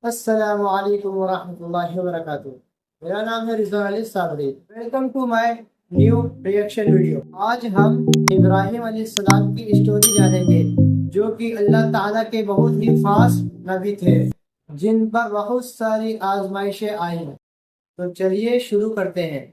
السلام علیکم ورحمۃ اللہ وبرکاتہ۔ میرا نام ہے Rizwan Ali Sabri. Welcome to my new reaction video. آج ہم ابراہیم علیہ السلام کی اسٹوری جانیں گے، جو کہ اللہ تعالیٰ کے بہت ہی خاص نبی تھے، جن پر بہت ساری آزمائشیں آئی ہیں۔ تو چلیے شروع کرتے ہیں۔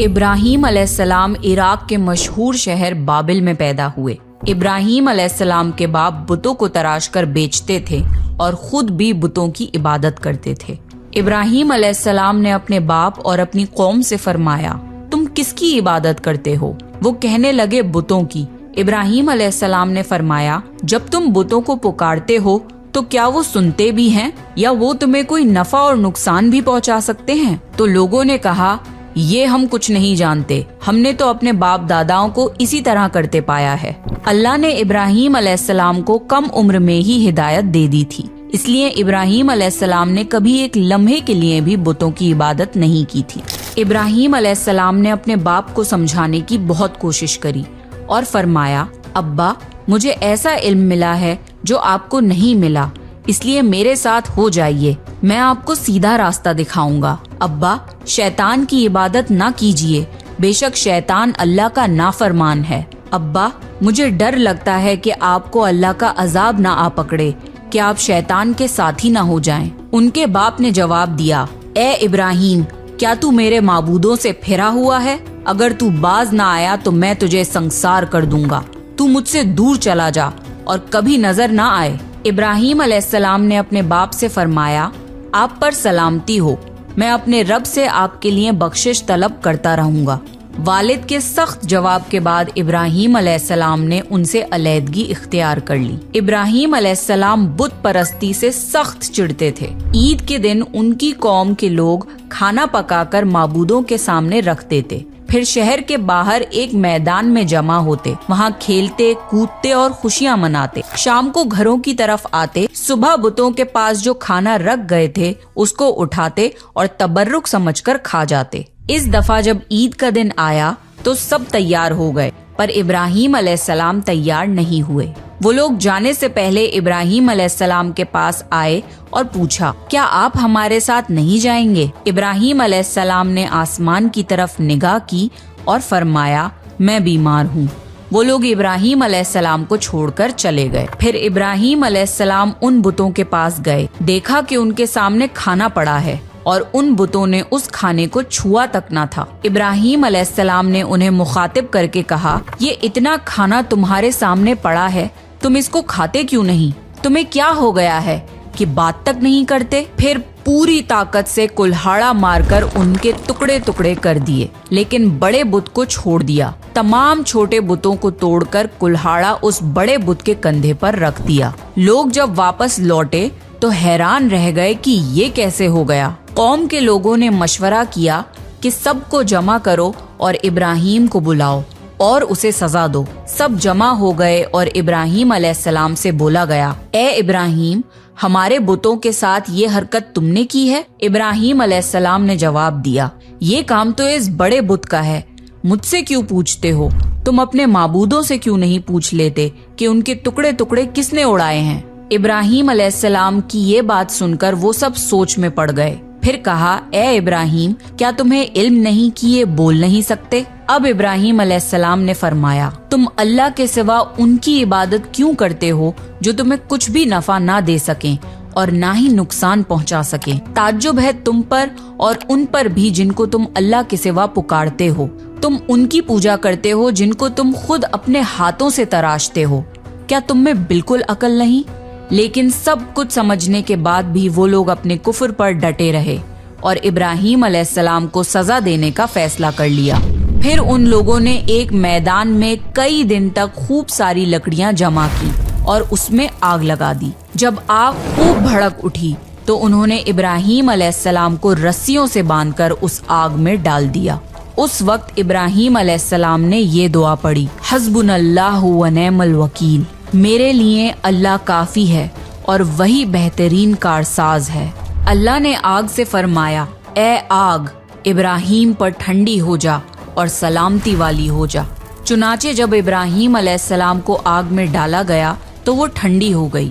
ابراہیم علیہ السلام عراق کے مشہور شہر بابل میں پیدا ہوئے۔ ابراہیم علیہ السلام کے باپ بتوں کو تراش کر بیچتے تھے اور خود بھی بتوں کی عبادت کرتے تھے۔ ابراہیم علیہ السلام نے اپنے باپ اور اپنی قوم سے فرمایا، تم کس کی عبادت کرتے ہو؟ وہ کہنے لگے، بتوں کی۔ ابراہیم علیہ السلام نے فرمایا، جب تم بتوں کو پکارتے ہو تو کیا وہ سنتے بھی ہیں یا وہ تمہیں کوئی نفع اور نقصان بھی پہنچا سکتے ہیں؟ تو لوگوں نے کہا، یہ ہم کچھ نہیں جانتے، ہم نے تو اپنے باپ داداؤں کو اسی طرح کرتے پایا ہے۔ اللہ نے ابراہیم علیہ السلام کو کم عمر میں ہی ہدایت دے دی تھی، اس لیے ابراہیم علیہ السلام نے کبھی ایک لمحے کے لیے بھی بتوں کی عبادت نہیں کی تھی۔ ابراہیم علیہ السلام نے اپنے باپ کو سمجھانے کی بہت کوشش کری اور فرمایا، ابا، مجھے ایسا علم ملا ہے جو آپ کو نہیں ملا، اس لیے میرے ساتھ ہو جائیے، میں آپ کو سیدھا راستہ دکھاؤں گا۔ ابا، شیطان کی عبادت نہ کیجیے، بے شک شیطان اللہ کا نافرمان ہے۔ ابا، مجھے ڈر لگتا ہے کہ آپ کو اللہ کا عذاب نہ آ پکڑے، کہ آپ شیطان کے ساتھی نہ ہو جائیں۔ ان کے باپ نے جواب دیا، اے ابراہیم، کیا تو میرے معبودوں سے پھرا ہوا ہے؟ اگر تو باز نہ آیا تو میں تجھے سنسار کر دوں گا، تو مجھ سے دور چلا جا اور کبھی نظر نہ آئے۔ ابراہیم علیہ السلام نے اپنے باپ سے فرمایا، آپ پر سلامتی ہو، میں اپنے رب سے آپ کے لیے بخشش طلب کرتا رہوں گا۔ والد کے سخت جواب کے بعد ابراہیم علیہ السلام نے ان سے علیحدگی اختیار کر لی۔ ابراہیم علیہ السلام بت پرستی سے سخت چڑھتے تھے۔ عید کے دن ان کی قوم کے لوگ کھانا پکا کر معبودوں کے سامنے رکھ دیتے، پھر شہر کے باہر ایک میدان میں جمع ہوتے، وہاں کھیلتے، کودتے اور خوشیاں مناتے۔ شام کو گھروں کی طرف آتے، صبح بتوں کے پاس جو کھانا رکھ گئے تھے اس کو اٹھاتے اور تبرک سمجھ کر کھا جاتے۔ اس دفعہ جب عید کا دن آیا تو سب تیار ہو گئے، پر ابراہیم علیہ السلام تیار نہیں ہوئے۔ وہ لوگ جانے سے پہلے ابراہیم علیہ السلام کے پاس آئے اور پوچھا، کیا آپ ہمارے ساتھ نہیں جائیں گے؟ ابراہیم علیہ السلام نے آسمان کی طرف نگاہ کی اور فرمایا، میں بیمار ہوں۔ وہ لوگ ابراہیم علیہ السلام کو چھوڑ کر چلے گئے۔ پھر ابراہیم علیہ السلام ان بتوں کے پاس گئے، دیکھا کہ ان کے سامنے کھانا پڑا ہے اور ان بتوں نے اس کھانے کو چھوا تک نہ تھا۔ ابراہیم علیہ السلام نے انہیں مخاطب کر کے کہا، یہ اتنا کھانا تمہارے سامنے پڑا ہے، تم اس کو کھاتے کیوں نہیں؟ تمہیں کیا ہو گیا ہے کہ بات تک نہیں کرتے؟ پھر پوری طاقت سے کلہاڑا مار کر ان کے ٹکڑے ٹکڑے کر دیے، لیکن بڑے بت کو چھوڑ دیا۔ تمام چھوٹے بتوں کو توڑ کر کلہاڑا اس بڑے بت کے کندھے پر رکھ دیا۔ لوگ جب واپس لوٹے تو حیران رہ گئے کہ یہ کیسے ہو گیا۔ قوم کے لوگوں نے مشورہ کیا کہ سب کو جمع کرو اور ابراہیم کو بلاؤ اور اسے سزا دو۔ سب جمع ہو گئے اور ابراہیم علیہ السلام سے بولا گیا، اے ابراہیم، ہمارے بتوں کے ساتھ یہ حرکت تم نے کی ہے؟ ابراہیم علیہ السلام نے جواب دیا، یہ کام تو اس بڑے بت کا ہے، مجھ سے کیوں پوچھتے ہو؟ تم اپنے معبودوں سے کیوں نہیں پوچھ لیتے کہ ان کے ٹکڑے ٹکڑے کس نے اڑائے ہیں؟ ابراہیم علیہ السلام کی یہ بات سن کر وہ سب سوچ میں پڑ گئے۔ پھر کہا، اے ابراہیم، کیا تمہیں علم نہیں کہ یہ بول نہیں سکتے؟ اب ابراہیم علیہ السلام نے فرمایا، تم اللہ کے سوا ان کی عبادت کیوں کرتے ہو جو تمہیں کچھ بھی نفع نہ دے سکیں اور نہ ہی نقصان پہنچا سکیں؟ تعجب ہے تم پر اور ان پر بھی جن کو تم اللہ کے سوا پکارتے ہو۔ تم ان کی پوجا کرتے ہو جن کو تم خود اپنے ہاتھوں سے تراشتے ہو۔ کیا تم میں بالکل عقل نہیں؟ لیکن سب کچھ سمجھنے کے بعد بھی وہ لوگ اپنے کفر پر ڈٹے رہے اور ابراہیم علیہ السلام کو سزا دینے کا فیصلہ کر لیا۔ پھر ان لوگوں نے ایک میدان میں کئی دن تک خوب ساری لکڑیاں جمع کی اور اس میں آگ لگا دی۔ جب آگ خوب بھڑک اٹھی تو انہوں نے ابراہیم علیہ السلام کو رسیوں سے باندھ کر اس آگ میں ڈال دیا۔ اس وقت ابراہیم علیہ السلام نے یہ دعا پڑھی، حسبنا اللہ و نعم الوکیل، میرے لیے اللہ کافی ہے اور وہی بہترین کارساز ہے۔ اللہ نے آگ سے فرمایا، اے آگ، ابراہیم پر ٹھنڈی ہو جا اور سلامتی والی ہو جا۔ چنانچہ جب ابراہیم علیہ السلام کو آگ میں ڈالا گیا تو وہ ٹھنڈی ہو گئی۔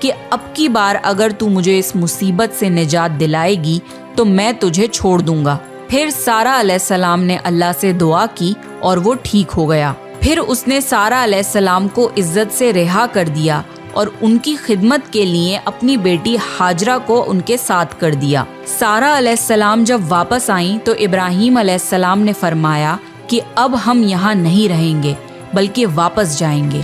کہ اب کی بار اگر تو مجھے اس مصیبت سے نجات دلائے گی تو میں تجھے چھوڑ دوں گا۔ پھر سارہ علیہ السلام نے اللہ سے دعا کی اور وہ ٹھیک ہو گیا۔ پھر اس نے سارہ علیہ السلام کو عزت سے رہا کر دیا اور ان کی خدمت کے لیے اپنی بیٹی ہاجرہ کو ان کے ساتھ کر دیا۔ سارہ علیہ السلام جب واپس آئیں تو ابراہیم علیہ السلام نے فرمایا کہ اب ہم یہاں نہیں رہیں گے بلکہ واپس جائیں گے۔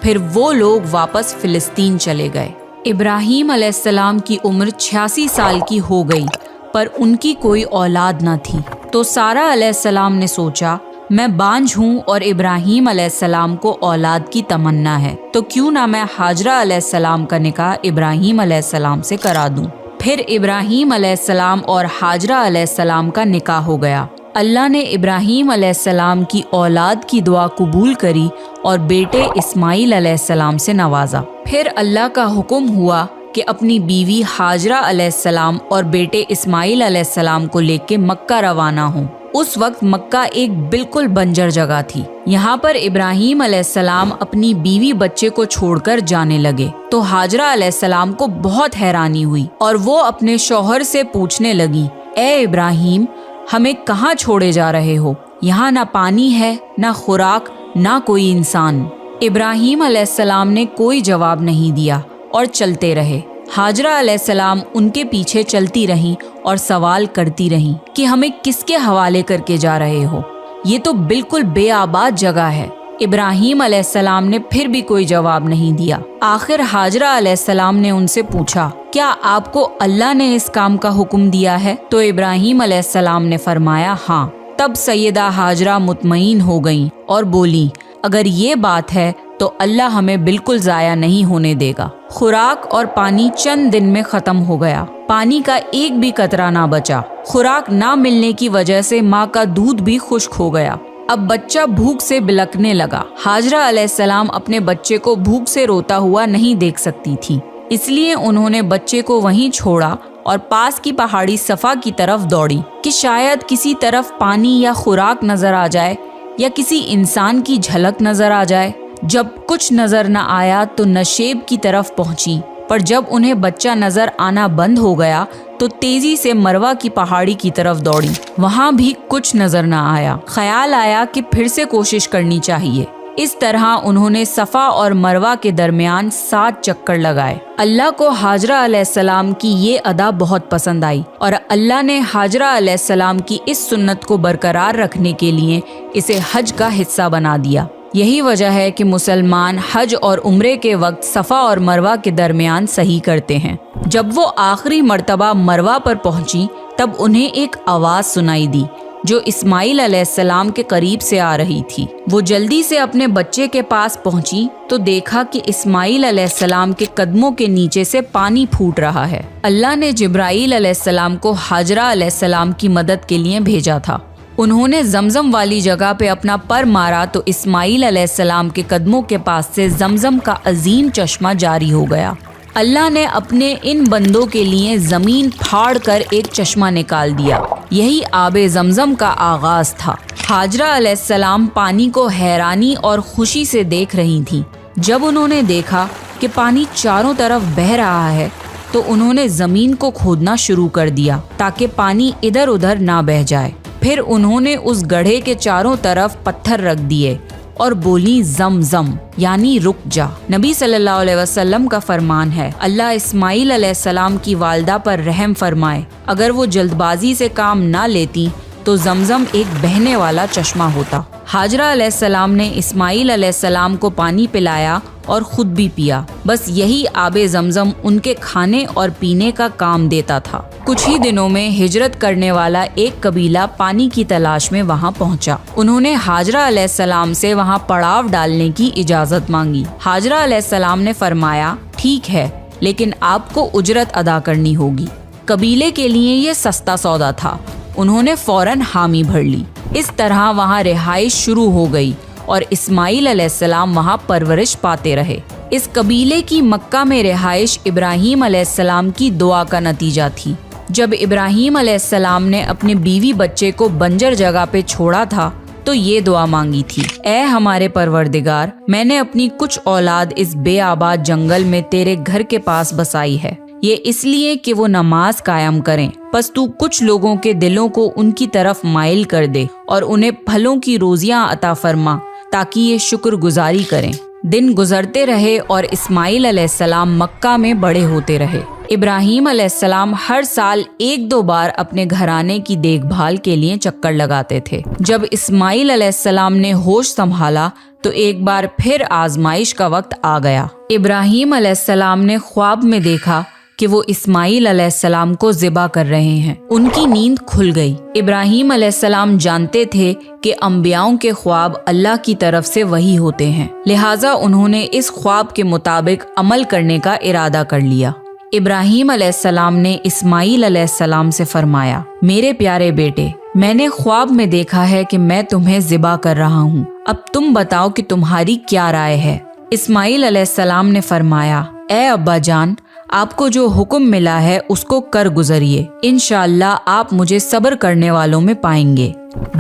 پھر وہ لوگ واپس فلسطین چلے گئے۔ ابراہیم علیہ السلام کی عمر 86 سال کی ہو گئی پر ان کی کوئی اولاد نہ تھی، تو سارہ علیہ السلام نے سوچا میں بانجھ ہوں اور ابراہیم علیہ السلام کو اولاد کی تمنا ہے، تو کیوں نہ میں ہاجرہ علیہ السلام کا نکاح ابراہیم علیہ السلام سے کرا دوں۔ پھر ابراہیم علیہ السلام اور ہاجرہ علیہ السلام کا نکاح ہو گیا۔ اللہ نے ابراہیم علیہ السلام کی اولاد کی دعا قبول کری اور بیٹے اسماعیل علیہ السلام سے نوازا۔ پھر اللہ کا حکم ہوا کہ اپنی بیوی ہاجرہ علیہ السلام اور بیٹے اسماعیل علیہ السلام کو لے کے مکہ روانہ ہوں۔ اس وقت مکہ ایک بالکل بنجر جگہ تھی۔ یہاں پر ابراہیم علیہ السلام اپنی بیوی بچے کو چھوڑ کر جانے لگے تو ہاجرہ علیہ السلام کو بہت حیرانی ہوئی اور وہ اپنے شوہر سے پوچھنے لگی، اے ابراہیم، ہمیں کہاں چھوڑے جا رہے ہو؟ یہاں نہ پانی ہے، نہ خوراک، نہ کوئی انسان۔ ابراہیم علیہ السلام نے کوئی جواب نہیں دیا اور چلتے رہے۔ ہاجرہ علیہ السلام ان کے پیچھے چلتی رہیں اور سوال کرتی رہیں کہ ہمیں کس کے حوالے کر کے جا رہے ہو؟ یہ تو بالکل بے آباد جگہ ہے۔ ابراہیم علیہ السلام نے پھر بھی کوئی جواب نہیں دیا۔ آخر ہاجرہ علیہ السلام نے ان سے پوچھا، کیا آپ کو اللہ نے اس کام کا حکم دیا ہے؟ تو ابراہیم علیہ السلام نے فرمایا ہاں۔ تب سیدہ ہاجرہ مطمئن ہو گئیں اور بولی، اگر یہ بات ہے تو اللہ ہمیں بالکل ضائع نہیں ہونے دے گا۔ خوراک اور پانی چند دن میں ختم ہو گیا۔ پانی کا ایک بھی قطرہ نہ بچا۔ خوراک نہ ملنے کی وجہ سے ماں کا دودھ بھی خشک ہو گیا۔ اب بچہ بھوک سے بلکنے لگا۔ ہاجرہ علیہ السلام اپنے بچے کو بھوک سے روتا ہوا نہیں دیکھ سکتی تھی، اس لیے انہوں نے بچے کو وہیں چھوڑا اور پاس کی پہاڑی صفا کی طرف دوڑی کہ شاید کسی طرف پانی یا خوراک نظر آ جائے یا کسی انسان کی جھلک نظر آ جائے۔ جب کچھ نظر نہ آیا تو نشیب کی طرف پہنچی، پر جب انہیں بچہ نظر آنا بند ہو گیا تو تیزی سے مروہ کی پہاڑی کی طرف دوڑی۔ وہاں بھی کچھ نظر نہ آیا۔ خیال آیا کہ پھر سے کوشش کرنی چاہیے۔ اس طرح انہوں نے صفا اور مروہ کے درمیان 7 چکر لگائے۔ اللہ کو ہاجرہ علیہ السلام کی یہ ادا بہت پسند آئی اور اللہ نے ہاجرہ علیہ السلام کی اس سنت کو برقرار رکھنے کے لیے اسے حج کا حصہ بنا دیا۔ یہی وجہ ہے کہ مسلمان حج اور عمرے کے وقت صفا اور مروہ کے درمیان صحیح کرتے ہیں۔ جب وہ آخری مرتبہ مروہ پر پہنچی تب انہیں ایک آواز سنائی دی جو اسماعیل علیہ السلام کے قریب سے آ رہی تھی۔ وہ جلدی سے اپنے بچے کے پاس پہنچی تو دیکھا کہ اسماعیل علیہ السلام کے قدموں کے نیچے سے پانی پھوٹ رہا ہے۔ اللہ نے جبرائیل علیہ السلام کو ہاجرہ علیہ السلام کی مدد کے لیے بھیجا تھا۔ انہوں نے زمزم والی جگہ پہ اپنا پر مارا تو اسماعیل علیہ السلام کے قدموں کے پاس سے زمزم کا عظیم چشمہ جاری ہو گیا۔ اللہ نے اپنے ان بندوں کے لیے زمین پھاڑ کر ایک چشمہ نکال دیا۔ یہی آب زمزم کا آغاز تھا۔ ہاجرہ علیہ السلام پانی کو حیرانی اور خوشی سے دیکھ رہی تھیں۔ جب انہوں نے دیکھا کہ پانی چاروں طرف بہہ رہا ہے تو انہوں نے زمین کو کھودنا شروع کر دیا تاکہ پانی ادھر ادھر نہ بہہ جائے۔ پھر انہوں نے اس گڑھے کے چاروں طرف پتھر رکھ دیے اور بولی زم زم، یعنی رک جا۔ نبی صلی اللہ علیہ وسلم کا فرمان ہے، اللہ اسماعیل علیہ السلام کی والدہ پر رحم فرمائے، اگر وہ جلد بازی سے کام نہ لیتی تو زمزم ایک بہنے والا چشمہ ہوتا۔ ہاجرہ علیہ السلام نے اسماعیل علیہ السلام کو پانی پلایا اور خود بھی پیا۔ بس یہی آب زمزم ان کے کھانے اور پینے کا کام دیتا تھا۔ کچھ ہی دنوں میں ہجرت کرنے والا ایک قبیلہ پانی کی تلاش میں وہاں پہنچا۔ انہوں نے ہاجرہ علیہ السلام سے وہاں پڑاؤ ڈالنے کی اجازت مانگی۔ ہاجرہ علیہ السلام نے فرمایا، ٹھیک ہے، لیکن آپ کو اجرت ادا کرنی ہوگی۔ قبیلے کے لیے یہ سستا سودا تھا۔ انہوں نے فوراً حامی بھر لی۔ اس طرح وہاں رہائش شروع ہو گئی اور اسماعیل علیہ السلام وہاں پرورش پاتے رہے۔ اس قبیلے کی مکہ میں رہائش ابراہیم علیہ السلام کی دعا کا نتیجہ تھی۔ جب ابراہیم علیہ السلام نے اپنے بیوی بچے کو بنجر جگہ پہ چھوڑا تھا تو یہ دعا مانگی تھی، اے ہمارے پروردگار، میں نے اپنی کچھ اولاد اس بے آباد جنگل میں تیرے گھر کے پاس بسائی ہے، یہ اس لیے کہ وہ نماز قائم کریں، پس تو کچھ لوگوں کے دلوں کو ان کی طرف مائل کر دے اور انہیں پھلوں کی روزیاں عطا فرما تاکہ یہ شکر گزاری کریں۔ دن گزرتے رہے اور اسماعیل علیہ السلام مکہ میں بڑے ہوتے رہے۔ ابراہیم علیہ السلام ہر سال 1-2 بار اپنے گھرانے کی دیکھ بھال کے لیے چکر لگاتے تھے۔ جب اسماعیل علیہ السلام نے ہوش سنبھالا تو ایک بار پھر آزمائش کا وقت آ گیا۔ ابراہیم علیہ السلام نے خواب میں دیکھا کہ وہ اسماعیل علیہ السلام کو ذبح کر رہے ہیں۔ ان کی نیند کھل گئی۔ ابراہیم علیہ السلام جانتے تھے کہ انبیاؤں کے خواب اللہ کی طرف سے وحی ہوتے ہیں، لہٰذا انہوں نے اس خواب کے مطابق عمل کرنے کا ارادہ کر لیا۔ ابراہیم علیہ السلام نے اسماعیل علیہ السلام سے فرمایا، میرے پیارے بیٹے، میں نے خواب میں دیکھا ہے کہ میں تمہیں ذبح کر رہا ہوں، اب تم بتاؤ کہ تمہاری کیا رائے ہے؟ اسماعیل علیہ السلام نے فرمایا، اے ابا جان، آپ کو جو حکم ملا ہے اس کو کر گزریے، انشاءاللہ آپ مجھے صبر کرنے والوں میں پائیں گے۔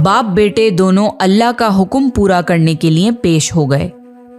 باپ بیٹے دونوں اللہ کا حکم پورا کرنے کے لیے پیش ہو گئے۔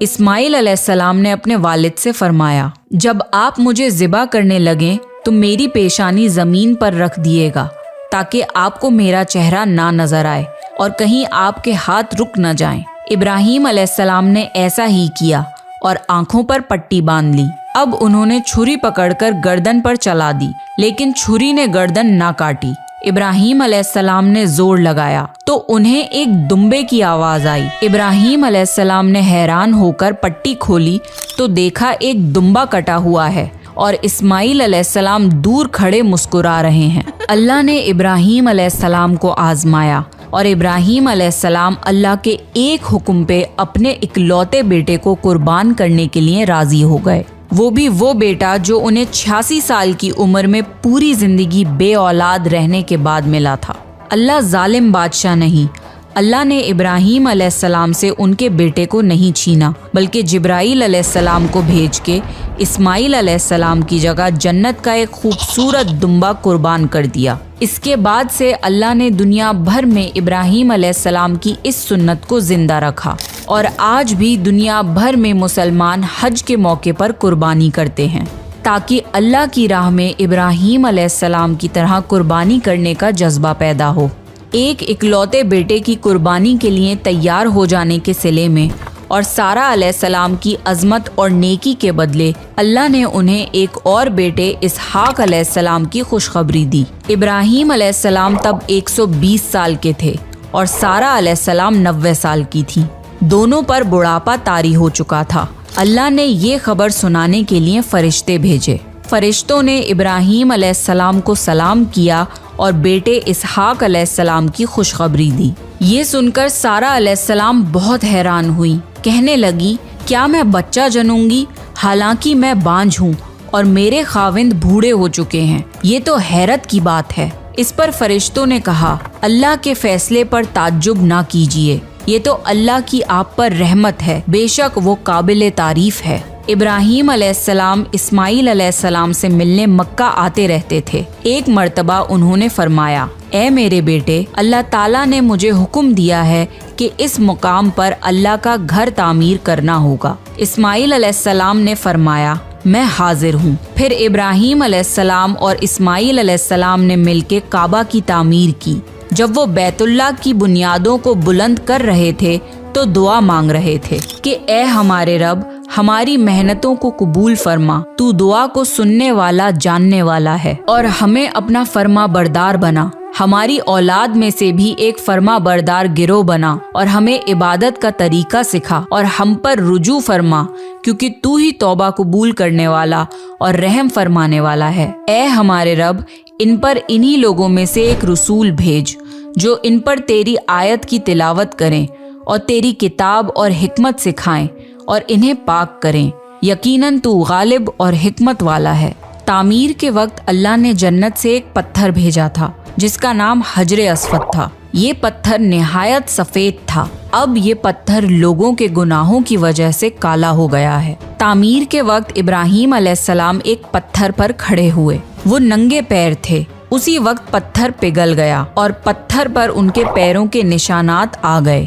اسماعیل علیہ السلام نے اپنے والد سے فرمایا، جب آپ مجھے ذبح کرنے لگیں تو میری پیشانی زمین پر رکھ دیے گا تاکہ آپ کو میرا چہرہ نہ نظر آئے اور کہیں آپ کے ہاتھ رک نہ جائیں۔ ابراہیم علیہ السلام نے ایسا ہی کیا اور آنکھوں پر پٹی باندھ لی۔ اب انہوں نے چھری پکڑ کر گردن پر چلا دی، لیکن چھری نے گردن نہ کاٹی۔ ابراہیم علیہ السلام نے زور لگایا تو انہیں ایک دمبے کی آواز آئی۔ ابراہیم علیہ السلام نے حیران ہو کر پٹی کھولی تو دیکھا ایک دمبا کٹا ہوا ہے اور اسماعیل علیہ السلام دور کھڑے مسکرا رہے ہیں۔ اللہ نے ابراہیم علیہ السلام کو آزمایا اور ابراہیم علیہ السلام اللہ کے ایک حکم پہ اپنے اکلوتے بیٹے کو قربان کرنے کے لیے راضی ہو گئے، وہ بھی وہ بیٹا جو انہیں 86 سال کی عمر میں پوری زندگی بے اولاد رہنے کے بعد ملا تھا۔ اللہ ظالم بادشاہ نہیں، اللہ نے ابراہیم علیہ السلام سے ان کے بیٹے کو نہیں چھینا، بلکہ جبرائیل علیہ السلام کو بھیج کے اسماعیل علیہ السلام کی جگہ جنت کا ایک خوبصورت دمبا قربان کر دیا۔ اس کے بعد سے اللہ نے دنیا بھر میں ابراہیم علیہ السلام کی اس سنت کو زندہ رکھا، اور آج بھی دنیا بھر میں مسلمان حج کے موقع پر قربانی کرتے ہیں تاکہ اللہ کی راہ میں ابراہیم علیہ السلام کی طرح قربانی کرنے کا جذبہ پیدا ہو۔ ایک اکلوتے بیٹے کی قربانی کے لیے تیار ہو جانے کے صلے میں اور سارہ علیہ السلام کی عظمت اور نیکی کے بدلے اللہ نے انہیں ایک اور بیٹے اسحاق علیہ السلام کی خوشخبری دی۔ ابراہیم علیہ السلام تب 120 سال کے تھے اور سارہ علیہ السلام 90 سال کی تھی۔ دونوں پر بڑھاپا طاری ہو چکا تھا۔ اللہ نے یہ خبر سنانے کے لیے فرشتے بھیجے۔ فرشتوں نے ابراہیم علیہ السلام کو سلام کیا اور بیٹے اسحاق علیہ السلام کی خوشخبری دی۔ یہ سن کر سارہ علیہ السلام بہت حیران ہوئی، کہنے لگی، کیا میں بچہ جنوں گی؟ حالانکہ میں بانجھ ہوں اور میرے خاوند بوڑھے ہو چکے ہیں، یہ تو حیرت کی بات ہے۔ اس پر فرشتوں نے کہا، اللہ کے فیصلے پر تعجب نہ کیجیے، یہ تو اللہ کی آپ پر رحمت ہے، بے شک وہ قابل تعریف ہے۔ ابراہیم علیہ السلام اسماعیل علیہ السلام سے ملنے مکہ آتے رہتے تھے۔ ایک مرتبہ انہوں نے فرمایا، اے میرے بیٹے، اللہ تعالیٰ نے مجھے حکم دیا ہے کہ اس مقام پر اللہ کا گھر تعمیر کرنا ہوگا۔ اسماعیل علیہ السلام نے فرمایا، میں حاضر ہوں۔ پھر ابراہیم علیہ السلام اور اسماعیل علیہ السلام نے مل کے کعبہ کی تعمیر کی۔ جب وہ بیت اللہ کی بنیادوں کو بلند کر رہے تھے تو دعا مانگ رہے تھے کہ اے ہمارے رب، ہماری محنتوں کو قبول فرما، تو دعا کو سننے والا جاننے والا ہے، اور ہمیں اپنا فرما بردار بنا، ہماری اولاد میں سے بھی ایک فرما بردار گروہ بنا، اور ہمیں عبادت کا طریقہ سکھا اور ہم پر رجوع فرما، کیونکہ تو ہی توبہ قبول کرنے والا اور رحم فرمانے والا ہے۔ اے ہمارے رب، ان پر انہی لوگوں میں سے ایک رسول بھیج جو ان پر تیری آیت کی تلاوت کریں اور تیری کتاب اور حکمت سکھائیں اور انہیں پاک کریں، یقیناً تو غالب اور حکمت والا ہے۔ تعمیر کے وقت اللہ نے جنت سے ایک پتھر بھیجا تھا جس کا نام حجر اسود تھا۔ یہ پتھر نہایت سفید تھا۔ اب یہ پتھر لوگوں کے گناہوں کی وجہ سے کالا ہو گیا ہے۔ تعمیر کے وقت ابراہیم علیہ السلام ایک پتھر پر کھڑے ہوئے، وہ ننگے پیر تھے۔ اسی وقت پتھر پگھل گیا اور پتھر پر ان کے پیروں کے نشانات آ گئے۔